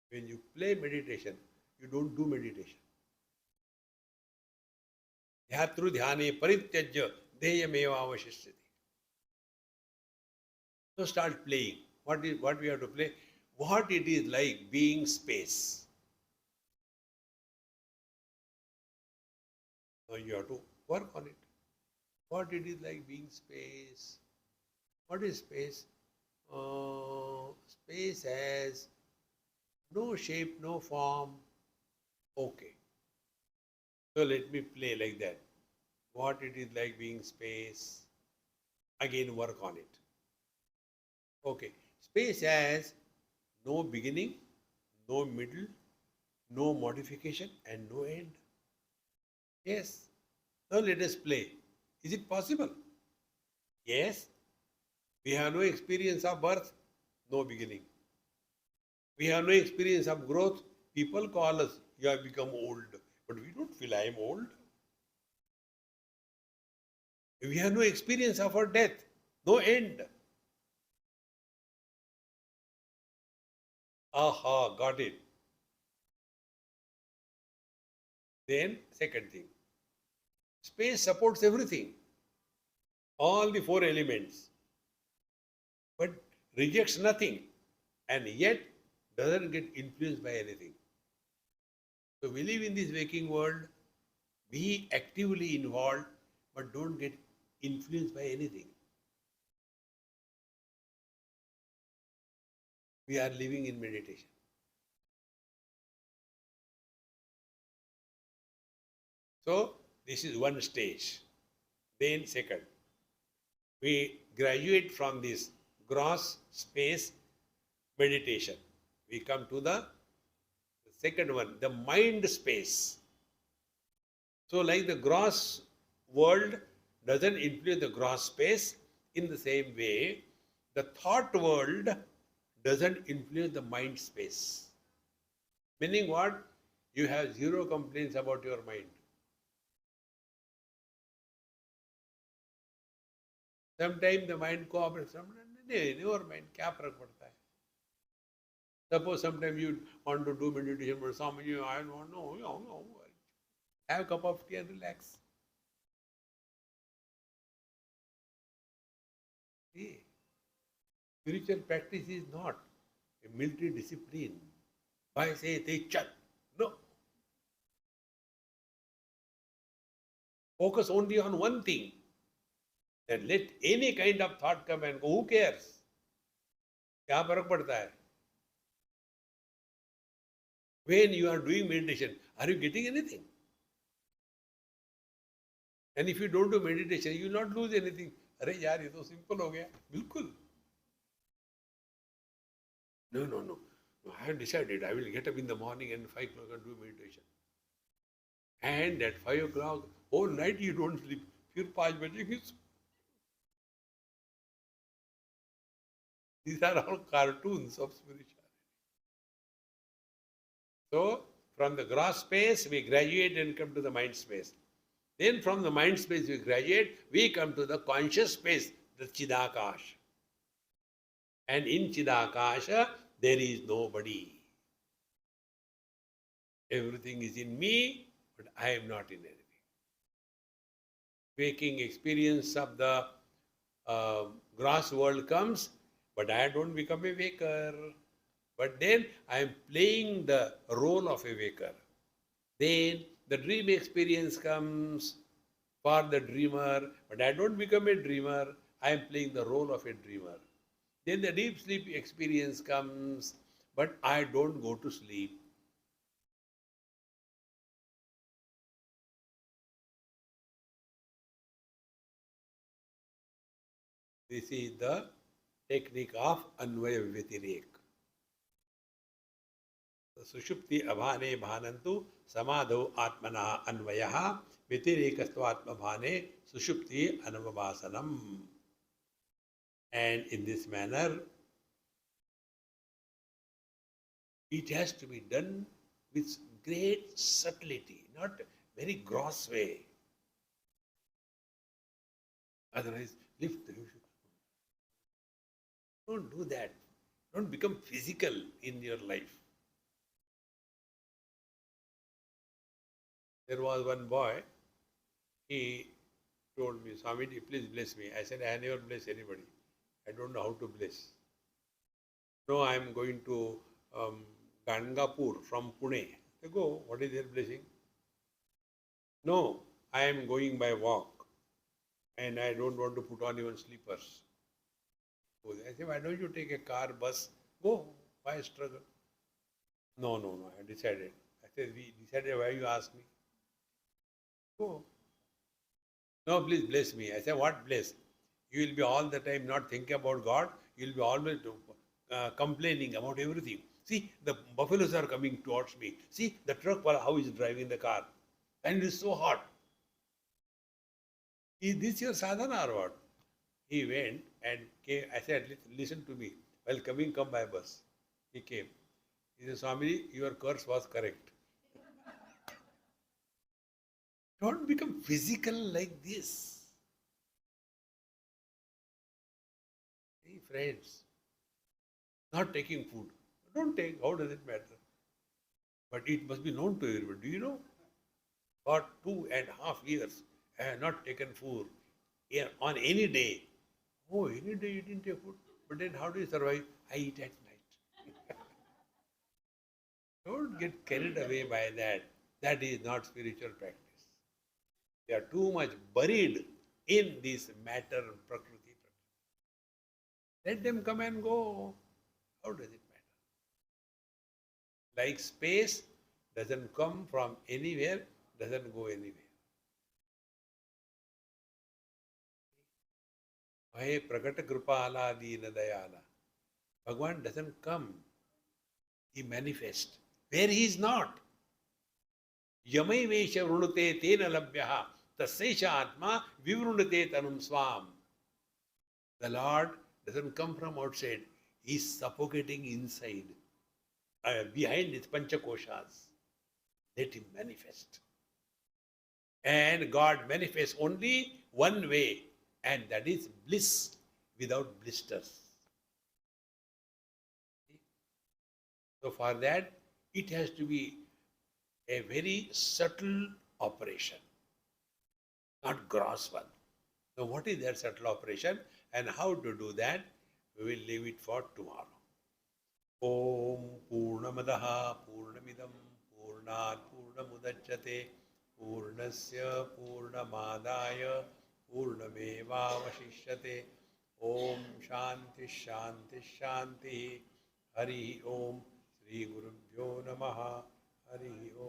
When you play meditation, you don't do meditation. Dhyatru dhyane parityajya deyameva avashishyati. So start playing. What we have to play? What it is like being space. Now you have to work on it. What it is like being space. What is space? Space has no shape, no form. Okay. So let me play like that. What it is like being space. Again work on it. Okay. Space has no beginning, no middle, no modification and no end. Yes. Now let us play. Is it possible? Yes. We have no experience of birth, no beginning. We have no experience of growth. People call us, you have become old. But we don't feel I am old. We have no experience of our death, no end. Aha, got it. Then, second thing. Space supports everything. All the 4 elements. But rejects nothing. And yet doesn't get influenced by anything. So we live in this waking world, be actively involved, but don't get influenced by anything. We are living in meditation. So this is one stage. Then second, we graduate from this gross space meditation. We come to the second one, the mind space. So like the gross world doesn't influence the gross space, in the same way, the thought world doesn't influence the mind space. Meaning what? You have 0 complaints about your mind. Sometimes the mind cooperates, sometimes never mind, kya farak padta hai? Suppose sometimes you want to do meditation, but Swami, I don't know, have a cup of tea and relax. See, spiritual practice is not a military discipline. Why say they chat? No. Focus only on one thing. Then let any kind of thought come and go. Who cares? क्या फर्क पड़ता है? When you are doing meditation, are you getting anything? And if you don't do meditation, you will not lose anything. अरे यार ये तो simple हो गया. बिल्कुल. No. I have decided I will get up in the morning and 5 o'clock and do meditation. And at 5 o'clock, whole night you don't sleep. फिर 5 बजे की These are all cartoons of spirituality. So, from the gross space, we graduate and come to the mind space. Then from the mind space we graduate, we come to the conscious space, the Chidakash. And in Chidakasha, there is nobody. Everything is in me, but I am not in anything. Waking experience of the gross world comes, but I don't become a waker. But then I am playing the role of a waker. Then the dream experience comes for the dreamer, but I don't become a dreamer. I am playing the role of a dreamer. Then the deep sleep experience comes, but I don't go to sleep. This is the technique of Anvaya Vyatirek. सुषुप्ति अभाने भानंतु समाधो आत्मना अन्वयः व्यतिरेकस्त्वात्मभाने सुषुप्ति अनवभासनम. And in this manner, it has to be done with great subtlety, not very gross way. Otherwise, lift the... Don't do that. Don't become physical in your life. There was one boy, he told me, Swami, please bless me. I said, I never bless anybody. I don't know how to bless. No, I am going to Gangapur from Pune. I go, what is their blessing? No, I am going by walk and I don't want to put on even slippers. I said, why don't you take a car, bus, go, why struggle? No, I decided. I said, we decided, why you ask me? Go. No, please bless me. I said, what bless? You will be all the time not thinking about God. You will be always complaining about everything. See, the buffaloes are coming towards me. See, the truck, how is driving the car? And it is so hot. Is this your sadhana or what? He went and came. I said, listen to me. While coming, come by bus. He came. He said, Swami, your curse was correct. Don't become physical like this. Hey, friends, not taking food. Don't take, how does it matter? But it must be known to everybody. Do you know? For 2.5 years, I have not taken food on any day. Oh, any day you didn't take food. But then how do you survive? I eat at night. Don't get carried away by that. That is not spiritual practice. They are too much buried in this matter, prakriti. Let them come and go. How does it matter? Like space doesn't come from anywhere, doesn't go anywhere. Vahe prakata kripala deena dayala. Bhagavan doesn't come. He manifests where he is not. Yamai vesha vrunute tena labhyaha tasesha atma vivrunate tanum swam. The Lord doesn't come from outside. He is suffocating inside, behind his panchakoshas. Let him manifest. And God manifests only one way, and that is bliss without blisters. So for that, it has to be a very subtle operation, not gross one. So what is that subtle operation and how to do that? We will leave it for tomorrow. Om Purnamadaha Purnamidam Purnat Purnamudachyate Purnasya Purnamadaya Purnamevavashishyate. Om Shanti Shanti Shanti. Hari Om. Shri Gurubhyo Namaha. Hari Om.